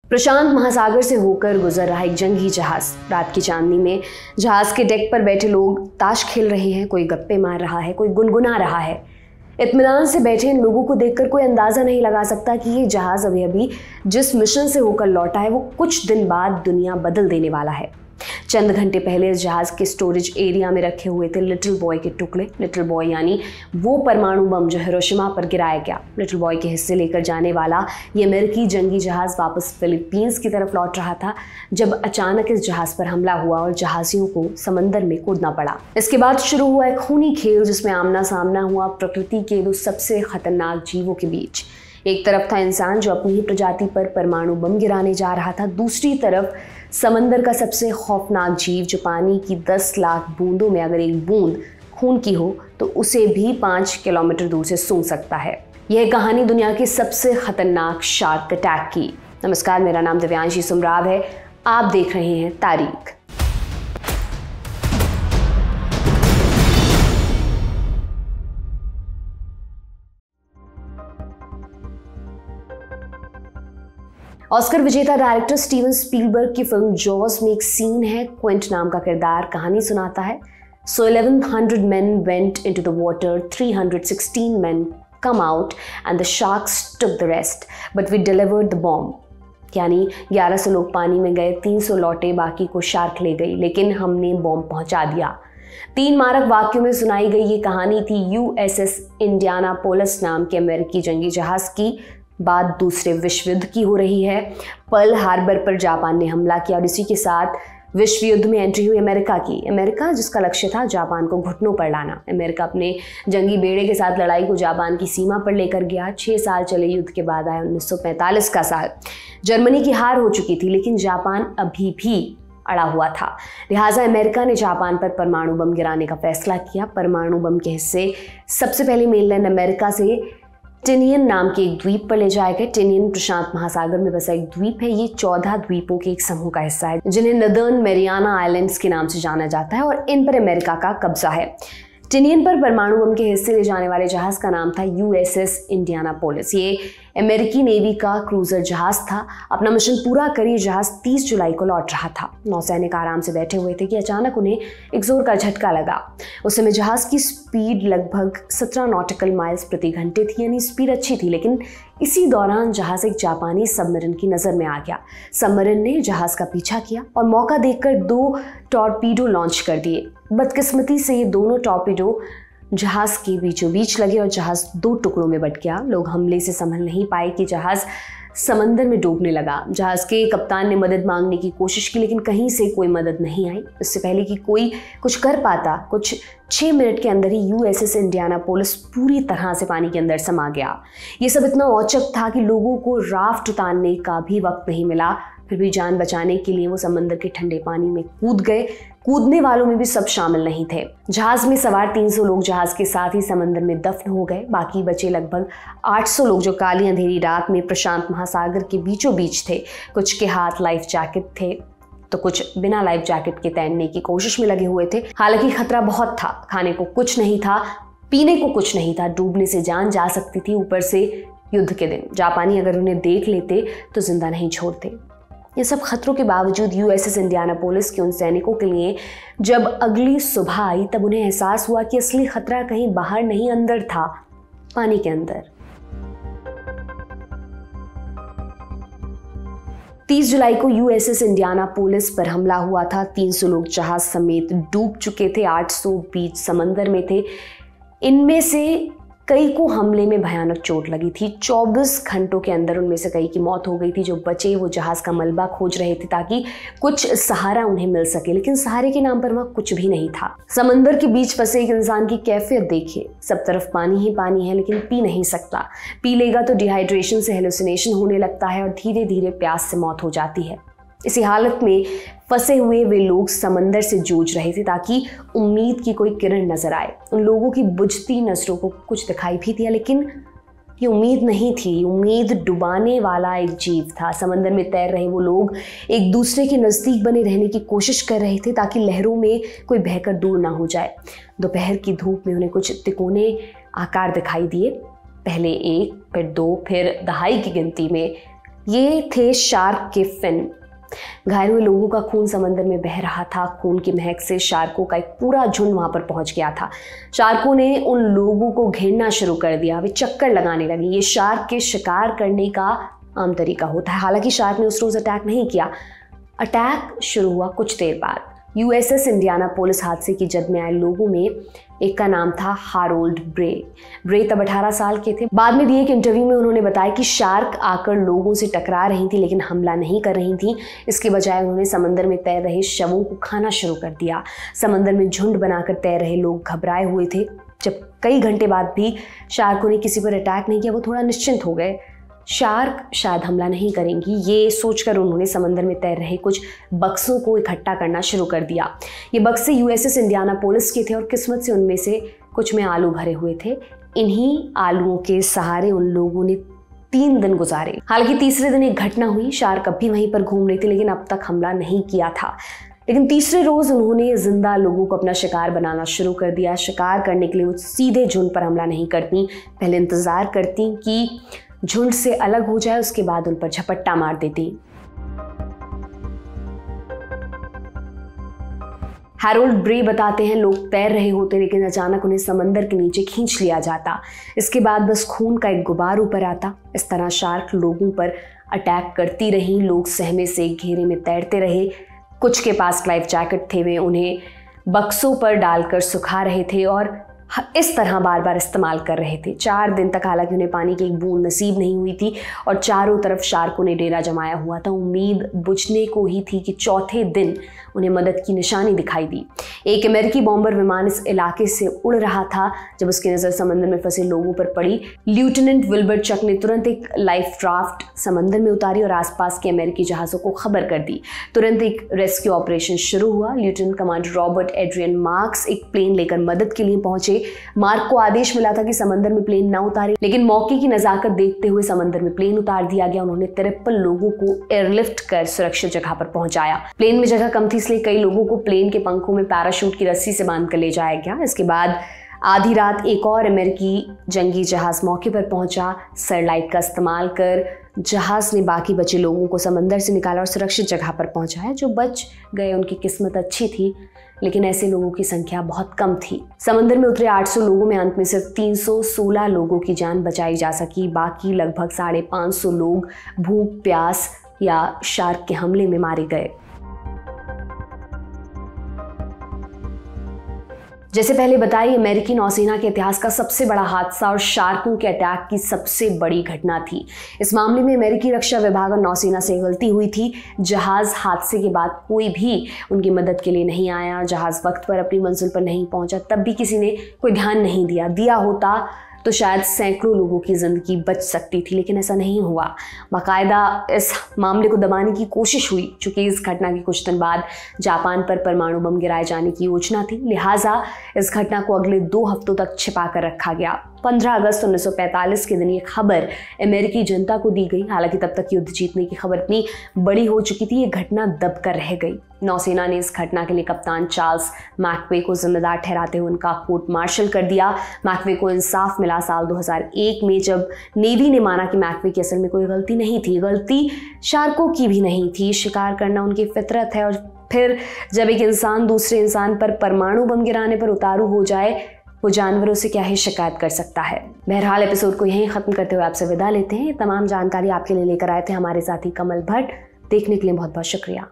प्रशांत महासागर से होकर गुजर रहा एक जंगी जहाज। रात की चांदनी में जहाज के डेक पर बैठे लोग ताश खेल रहे हैं, कोई गप्पे मार रहा है, कोई गुनगुना रहा है। इत्मीनान से बैठे इन लोगों को देखकर कोई अंदाजा नहीं लगा सकता कि ये जहाज अभी अभी जिस मिशन से होकर लौटा है वो कुछ दिन बाद दुनिया बदल देने वाला है। चंद घंटे पहले इस जहाज के स्टोरेज एरिया में रखे हुए थे लिटिल बॉय के टुकड़े। लिटिल बॉय यानी वो परमाणु बम जो हिरोशिमा पर गिराया गया। लिटिल बॉय के हिस्से लेकर जाने वाला ये अमेरिकी जंगी जहाज वापस फिलीपींस की तरफ लौट रहा था जब अचानक इस जहाज पर हमला हुआ और जहाजियों को समंदर में कूदना पड़ा। इसके बाद शुरू हुआ एक खूनी खेल जिसमें आमना सामना हुआ प्रकृति के दो सबसे खतरनाक जीवों के बीच। एक तरफ था इंसान जो अपनी ही प्रजाति पर परमाणु बम गिराने जा रहा था, दूसरी तरफ समंदर का सबसे खौफनाक जीव जो पानी की 10 लाख बूंदों में अगर एक बूंद खून की हो तो उसे भी 5 किलोमीटर दूर से सूंघ सकता है। यह कहानी दुनिया की सबसे खतरनाक शार्क अटैक की। नमस्कार, मेरा नाम दिव्यांशी सुमराव है। आप देख रहे हैं तारीख। ऑस्कर विजेता डायरेक्टर स्टीवन स्पीलबर्ग की फिल्म जॉस में एक सीन है। क्विंट नाम का किरदार कहानी सुनाता है। So 1100 men went into the water, 316 men come out and the sharks took the rest, but we delivered the bomb. यानी 1100 लोग पानी में गए, 300 लौटे, बाकी को शार्क ले गई, लेकिन हमने बॉम्ब पहुंचा दिया। 3 मारक वाक्यों में सुनाई गई ये कहानी थी USS इंडियानापोलिस नाम के अमेरिकी जंगी जहाज की। बात दूसरे विश्व युद्ध की हो रही है। पर्ल हार्बर पर जापान ने हमला किया और इसी के साथ विश्व युद्ध में एंट्री हुई अमेरिका की। अमेरिका जिसका लक्ष्य था जापान को घुटनों पर लाना। अमेरिका अपने जंगी बेड़े के साथ लड़ाई को जापान की सीमा पर लेकर गया। 6 साल चले युद्ध के बाद आया 1945 का साल। जर्मनी की हार हो चुकी थी लेकिन जापान अभी भी अड़ा हुआ था। लिहाजा अमेरिका ने जापान पर परमाणु बम गिराने का फैसला किया। परमाणु बम के हिस्से सबसे पहले मेनलैंड अमेरिका से टिनियन नाम के एक द्वीप पर ले जाए गए। टिनियन प्रशांत महासागर में बसा एक द्वीप है। ये 14 द्वीपों के एक समूह का हिस्सा है जिन्हें नदर्न मैरियाना आइलैंड्स के नाम से जाना जाता है और इन पर अमेरिका का कब्जा है। टिनियन पर परमाणु बम के हिस्से ले जाने वाले जहाज का नाम था USS इंडियानापोलिस। ये अमेरिकी नेवी का क्रूजर जहाज था। अपना मिशन पूरा कर ये जहाज 30 जुलाई को लौट रहा था। नौसैनिक आराम से बैठे हुए थे कि अचानक उन्हें एक जोर का झटका लगा। उस समय जहाज की स्पीड लगभग 17 नॉटिकल माइल्स प्रति घंटे थी, यानी स्पीड अच्छी थी। लेकिन इसी दौरान जहाज एक जापानी सबमरीन की नज़र में आ गया। सबमरीन ने जहाज का पीछा किया और मौका देखकर 2 टॉर्पीडो लॉन्च कर दिए। बदकिस्मती से ये दोनों टॉर्पीडो जहाज के बीचों बीच लगे और जहाज 2 टुकड़ों में बट गया। लोग हमले से संभल नहीं पाए कि जहाज समंदर में डूबने लगा। जहाज के कप्तान ने मदद मांगने की कोशिश की लेकिन कहीं से कोई मदद नहीं आई। इससे पहले कि कोई कुछ कर पाता, कुछ 6 मिनट के अंदर ही USS इंडियानापोलिस पूरी तरह से पानी के अंदर समा गया। ये सब इतना औचक था कि लोगों को राफ्ट उतारने का भी वक्त नहीं मिला। फिर भी जान बचाने के लिए वो समंदर के ठंडे पानी में कूद गए। कूदने वालों में भी सब शामिल नहीं थे। जहाज में सवार 300 लोग जहाज के साथ ही समंदर में दफन हो गए। बाकी बचे लगभग 800 लोग जो काली अंधेरी रात में प्रशांत महासागर के बीचों बीच थे। कुछ के हाथ लाइफ जैकेट थे तो कुछ बिना लाइफ जैकेट के तैरने की कोशिश में लगे हुए थे। हालांकि खतरा बहुत था। खाने को कुछ नहीं था, पीने को कुछ नहीं था। डूबने से जान जा सकती थी। ऊपर से युद्ध के दिन जापानी अगर उन्हें देख लेते तो जिंदा नहीं छोड़ते। ये सब खतरों के बावजूद USS इंडियानापोलिस के उन सैनिकों के लिए जब अगली सुबह आई तब उन्हें एहसास हुआ कि असली खतरा कहीं बाहर नहीं, अंदर था, पानी के अंदर। 30 जुलाई को USS इंडियानापोलिस पर हमला हुआ था। 300 लोग जहाज समेत डूब चुके थे। 800 बीच समंदर में थे। इनमें से कई को हमले में भयानक चोट लगी थी। 24 घंटों के अंदर उनमें से कई की मौत हो गई थी। जो बचे वो जहाज का मलबा खोज रहे थे ताकि कुछ सहारा उन्हें मिल सके, लेकिन सहारे के नाम पर वहाँ कुछ भी नहीं था। समंदर के बीच फंसे एक इंसान की कैफियत देखिए। सब तरफ पानी ही पानी है लेकिन पी नहीं सकता। पी लेगा तो डिहाइड्रेशन से हेलुसिनेशन होने लगता है और धीरे धीरे प्यास से मौत हो जाती है। इसी हालत में फंसे हुए वे लोग समंदर से जूझ रहे थे ताकि उम्मीद की कोई किरण नजर आए। उन लोगों की बुझती नजरों को कुछ दिखाई भी दिया लेकिन ये उम्मीद नहीं थी। उम्मीद डुबाने वाला एक जीव था। समंदर में तैर रहे वो लोग एक दूसरे के नज़दीक बने रहने की कोशिश कर रहे थे ताकि लहरों में कोई बहकर दूर ना हो जाए। दोपहर की धूप में उन्हें कुछ तिकोने आकार दिखाई दिए। पहले 1, फिर 2, फिर दहाई की गिनती में ये थे शार्क के फिन। घायल हुए लोगों का खून समंदर में बह रहा था। खून की महक से शार्कों का एक पूरा झुंड वहां पर पहुंच गया था। शार्कों ने उन लोगों को घेरना शुरू कर दिया। वे चक्कर लगाने लगे। ये शार्क के शिकार करने का आम तरीका होता है। हालांकि शार्क ने उस रोज अटैक नहीं किया। अटैक शुरू हुआ कुछ देर बाद। यूएसएस इंडियानापोलिस हादसे की जद में आए लोगों में एक का नाम था हैरोल्ड ब्रे। ब्रे तब 18 साल के थे। बाद में दिए एक इंटरव्यू में उन्होंने बताया कि शार्क आकर लोगों से टकरा रही थी लेकिन हमला नहीं कर रही थी। इसके बजाय उन्होंने समंदर में तैर रहे शवों को खाना शुरू कर दिया। समंदर में झुंड बनाकर तैर रहे लोग घबराए हुए थे। जब कई घंटे बाद भी शार्कों ने किसी पर अटैक नहीं किया, वो थोड़ा निश्चिंत हो गए। शार्क शायद हमला नहीं करेंगी, ये सोचकर उन्होंने समंदर में तैर रहे कुछ बक्सों को इकट्ठा करना शुरू कर दिया। ये बक्से यूएसएस इंडियानापोलिस के थे और किस्मत से उनमें से कुछ में आलू भरे हुए थे। इन्हीं आलूओं के सहारे उन लोगों ने 3 दिन गुजारे। हालांकि तीसरे दिन एक घटना हुई। शार्क अब भी वहीं पर घूम रही थी लेकिन अब तक हमला नहीं किया था। लेकिन तीसरे रोज उन्होंने जिंदा लोगों को अपना शिकार बनाना शुरू कर दिया। शिकार करने के लिए वो सीधे झुंड पर हमला नहीं करती, पहले इंतजार करती कि झुंड से अलग हो जाए, उसके बाद उन पर झपट्टा मार देती। हैरोल्ड ब्रे बताते हैं लोग तैर रहे होते लेकिन अचानक उन्हें समंदर के नीचे खींच लिया जाता। इसके बाद बस खून का एक गुबार ऊपर आता। इस तरह शार्क लोगों पर अटैक करती रही। लोग सहमे से घेरे में तैरते रहे। कुछ के पास लाइफ जैकेट थे, वे उन्हें बक्सों पर डालकर सुखा रहे थे और इस तरह बार बार इस्तेमाल कर रहे थे। 4 दिन तक हालांकि उन्हें पानी की एक बूंद नसीब नहीं हुई थी और चारों तरफ शार्कों ने डेरा जमाया हुआ था। उम्मीद बुझने को ही थी कि चौथे दिन उन्हें मदद की निशानी दिखाई दी। एक अमेरिकी बॉम्बर विमान इस इलाके से उड़ रहा था। जब उसकी नजर समंदर में फंसे लोगों पर पड़ी, लेफ्टिनेंट विल्बर चक ने तुरंत एक लाइफ राफ्ट समंदर में उतारी और आसपास के अमेरिकी जहाजों को खबर कर दी। तुरंत एक रेस्क्यू ऑपरेशन शुरू हुआ। Lieutenant commander Robert Adrian Marks एक प्लेन लेकर मदद के लिए पहुंचे। मार्क को आदेश मिला था कि समंदर में प्लेन ना उतारे, लेकिन मौके की नजाकत देखते हुए समंदर में प्लेन उतार दिया गया। उन्होंने 53 लोगों को एयरलिफ्ट कर सुरक्षित जगह पर पहुंचाया। प्लेन में जगह कम थी इसलिए कई लोगों को प्लेन के पंखों में पैराशूट की रस्सी से बांध कर ले जाया गया। इसके बाद आधी रात एक और अमेरिकी जंगी जहाज मौके पर पहुंचा। सरलाइट का इस्तेमाल कर जहाज ने बाकी बचे लोगों को समंदर से निकाला और सुरक्षित जगह पर पहुंचाया। जो बच गए उनकी किस्मत अच्छी थी, लेकिन ऐसे लोगों की संख्या बहुत कम थी। समंदर में उतरे 800 लोगों में अंत में सिर्फ 316 लोगों की जान बचाई जा सकी। बाकी लगभग 550 लोग भूख, प्यास या शार्क के हमले में मारे गए। जैसे पहले बताई, अमेरिकी नौसेना के इतिहास का सबसे बड़ा हादसा और शार्कों के अटैक की सबसे बड़ी घटना थी। इस मामले में अमेरिकी रक्षा विभाग और नौसेना से गलती हुई थी। जहाज हादसे के बाद कोई भी उनकी मदद के लिए नहीं आया। जहाज वक्त पर अपनी मंजिल पर नहीं पहुंचा, तब भी किसी ने कोई ध्यान नहीं दिया होता तो शायद सैकड़ों लोगों की जिंदगी बच सकती थी, लेकिन ऐसा नहीं हुआ। बाकायदा इस मामले को दबाने की कोशिश हुई। चूंकि इस घटना के कुछ दिन बाद जापान पर परमाणु बम गिराए जाने की योजना थी, लिहाजा इस घटना को अगले 2 हफ्तों तक छिपा कर रखा गया। 15 अगस्त 1945 के दिन ये खबर अमेरिकी जनता को दी गई। हालांकि तब तक युद्ध जीतने की खबर इतनी बड़ी हो चुकी थी, ये घटना दब कर रह गई। नौसेना ने इस घटना के लिए कप्तान चार्ल्स मैकवे को जिम्मेदार ठहराते हुए उनका कोर्ट मार्शल कर दिया। मैकवे को इंसाफ मिला साल 2001 में, जब नेवी ने माना कि मैकवे की असल में कोई गलती नहीं थी। गलती शार्कों की भी नहीं थी। शिकार करना उनकी फितरत है और फिर जब एक इंसान दूसरे इंसान पर परमाणु बम गिराने पर उतारू हो जाए, वो जानवरों से क्या ही शिकायत कर सकता है। बहरहाल एपिसोड को यहीं खत्म करते हुए आपसे विदा लेते हैं। तमाम जानकारी आपके लिए लेकर आए थे हमारे साथी कमल भट्ट। देखने के लिए बहुत बहुत शुक्रिया।